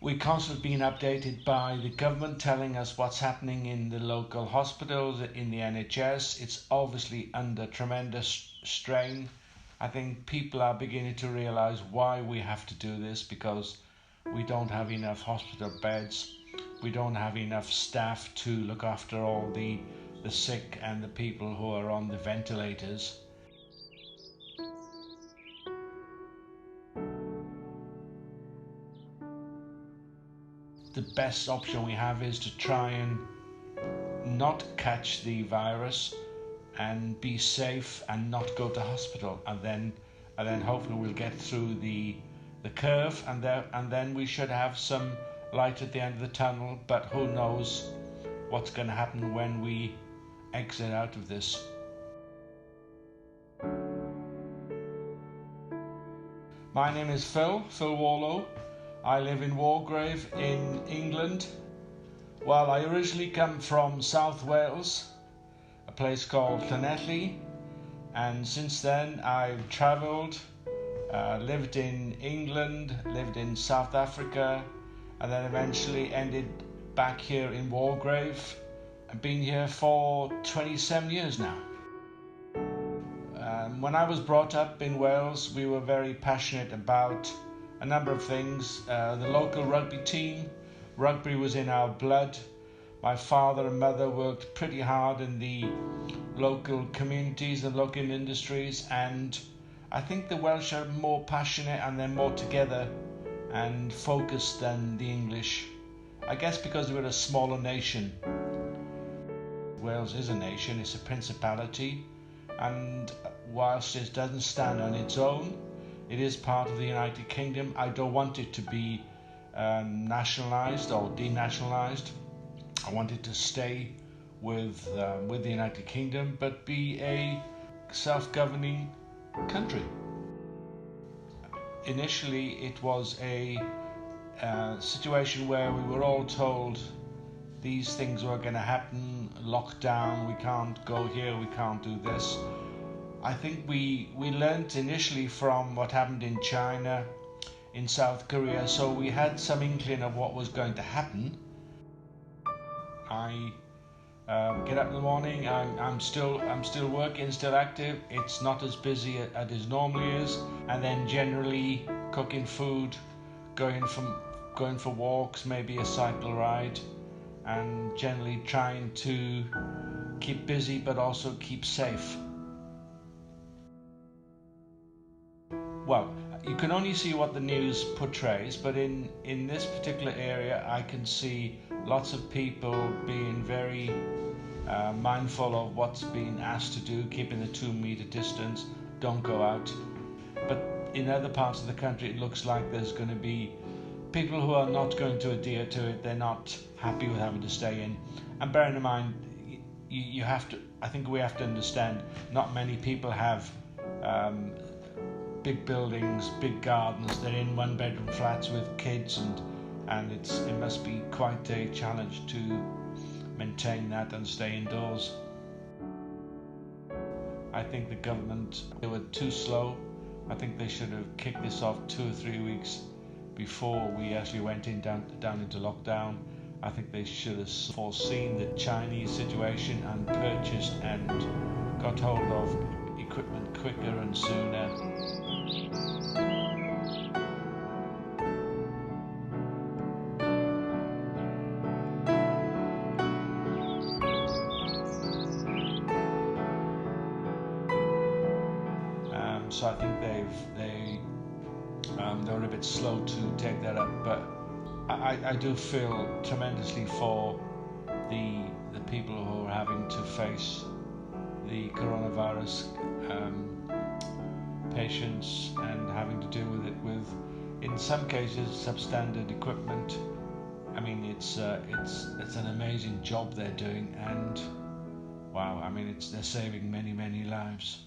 We're constantly being updated by the government telling us what's happening in the local hospitals, in the NHS. It's obviously under tremendous strain. I think people are beginning to realise why we have to do this, because we don't have enough hospital beds. We don't have enough staff to look after all the sick and the people who are on the ventilators. The best option we have is to try and not catch the virus and be safe and not go to hospital, and then hopefully we'll get through the curve, and then we should have some light at the end of the tunnel. But who knows what's going to happen when we exit out of this. My name is Phil Warlow. I live in Wargrave in England. Well, I originally come from South Wales, a place called Llanelli, and since then I've travelled, lived in England, lived in South Africa, and then eventually ended back here in Wargrave. I've been here for 27 years now. When I was brought up in Wales, we were very passionate about a number of things. The local rugby team, rugby was in our blood. My father and mother worked pretty hard in the local communities and local industries, and I think the Welsh are more passionate and they're more together and focused than the English. I guess because we're a smaller nation. Wales is a nation, it's a principality, and whilst it doesn't stand on its own, it is part of the United Kingdom. I don't want it to be nationalised or denationalised. I want it to stay with the United Kingdom, but be a self-governing country. Initially, it was a situation where we were all told these things were going to happen, lockdown, we can't go here, we can't do this. I think we learnt initially from what happened in China, in South Korea, so we had some inkling of what was going to happen. I get up in the morning, I'm still working, still active. It's not as busy as it normally is, and then generally cooking food, going for walks, maybe a cycle ride, and generally trying to keep busy but also keep safe. Well, you can only see what the news portrays, but in this particular area I can see lots of people being very mindful of what's being asked to do, keeping the 2-meter distance, don't go out. But in other parts of the country it looks like there's going to be people who are not going to adhere to it. They're not happy with having to stay in. And bearing in mind, you have to, I think we have to understand, not many people have big buildings, big gardens. They're in 1-bedroom flats with kids, and it must be quite a challenge to maintain that and stay indoors. I think the government, they were too slow. I think they should have kicked this off 2 or 3 weeks before we actually went down into lockdown. I think they should have foreseen the Chinese situation and purchased and got hold of equipment quicker and sooner. So I think they were a bit slow to take that up, but I do feel tremendously for the people who are having to face the coronavirus patients and having to deal with it with, in some cases, substandard equipment. I mean, it's an amazing job they're doing, and wow, I mean, they're saving many lives.